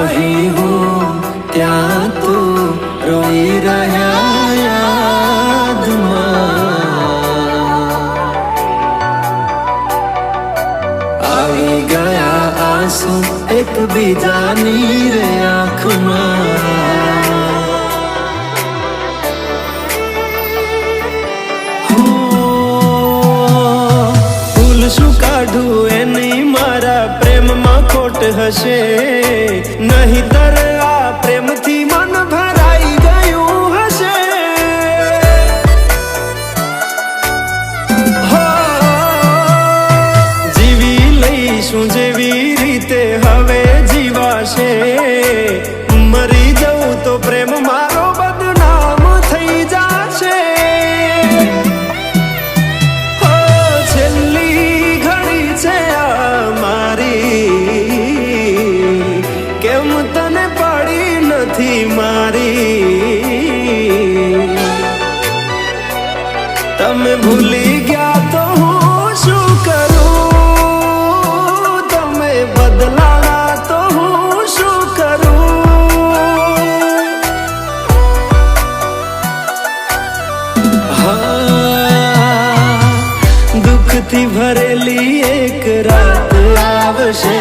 અહીં હું ત્યાં તું રોઈ રહ્યા યાદમાં આવી ગયા આંસુ એકબીજાની રે આંખમાં શું કાઢું એની મારા પ્રેમમાં ખોટ હશે નહીતર આ પ્રેમથી મન ભરાઈ ગયું હશે હો જીવી લઈશું જેવી રીતે હવે જીવાશે મરી જવું તો પ્રેમ મારો બદનામ થઈ જશે કેમ તને પડી નથી મારી તમે ભૂલી ગયા તો હું શું કરું તમે બદલાણા તો હું શું કરું હા દુઃખથી ભરેલી એક રાત આવશે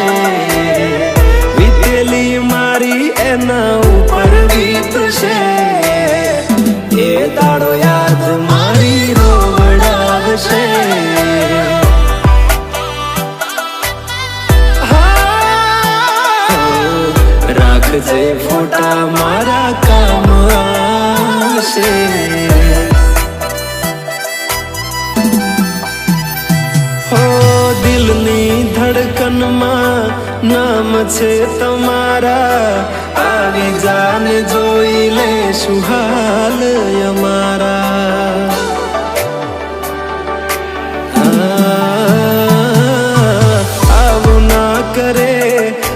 મારી એના ઉપર વીતશે એ દાડો યાદ મારી રોવડાવશે રાખજે ફોટા મારા કામ આવશે હો દિલની ધડકનમાં નામ છે તમારા આવી જાન જોઈ લે સુહાલ અમારા આવું ના કરે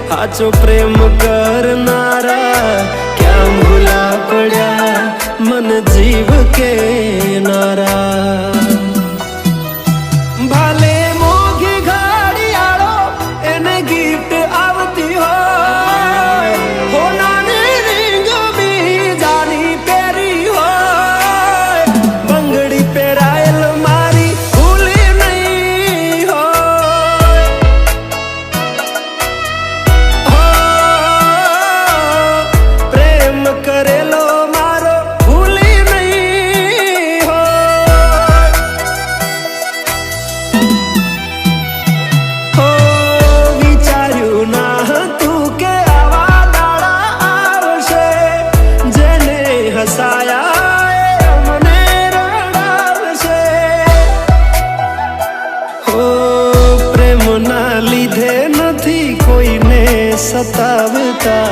સાચો પ્રેમ કરનારા ક્યાં ભૂલા પડ્યા મન જીવ કે નારા ભાલે મોઘી ગાડી આળો એને ગિફ્ટ આવતી હોય હોનાની રીંગ બીજાની પહેરી હોય બંગડી પહેરાયેલ મારી ભૂલી નહીં હોય પ્રેમ કરેલો મારો ભૂલી નહીં હોય વિચાર્યું ના હતું કે આવા દાડા આવશે જેને હસાયા મને રડાવશે હો પ્રેમના લીધે નથી કોઈને સતાવતા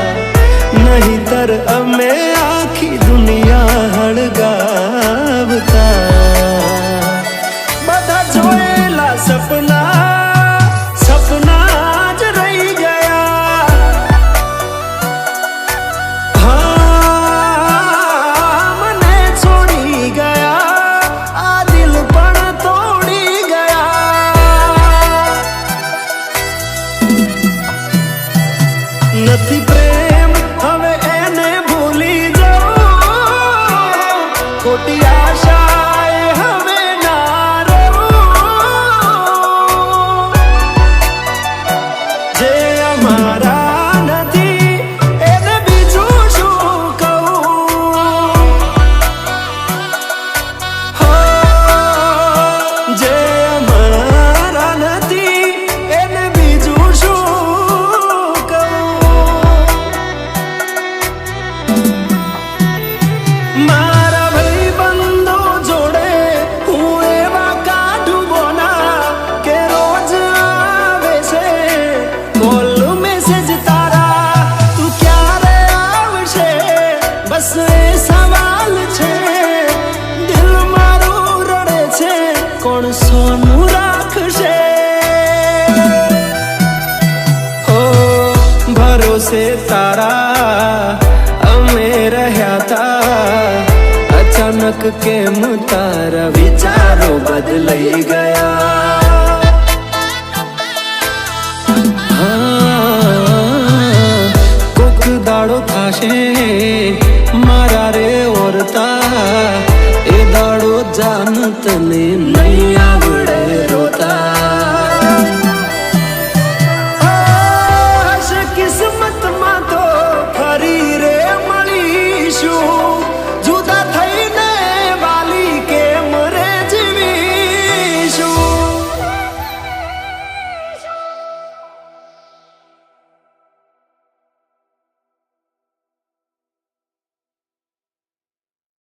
નહીતર અમે આખી દુનિયા હળગાવતા બધા જોયેલા સપના જ રહી ગયા હા મને છોડી ગયા આ દિલ પણ તોડી ગયા નથી પ્રેમ હવે એને ભૂલી જાઉં ખોટી આશાએ હવે ના રહું જે અમારા નથી એને બીજું શું કહું હો જે અમારા નથી એને બીજું શું મારા ભાઈબંધો જોડે હું એવા કાઢું બોના કે રોજ આવે છે કોલ મેસેજ તારા તું ક્યારે આવશે બસ એ સવાલ છે દિલ મારું રડે છે કોણ સોનું રાખશે હો ભરોસે તારા અમે રહ્યા તા અચાનક કેમ તારા વિચારો બદલાઈ ગયા કોક દાડો થાશે મારા રે ઓરતા, એ દાડો જાન તને નહીં આવે.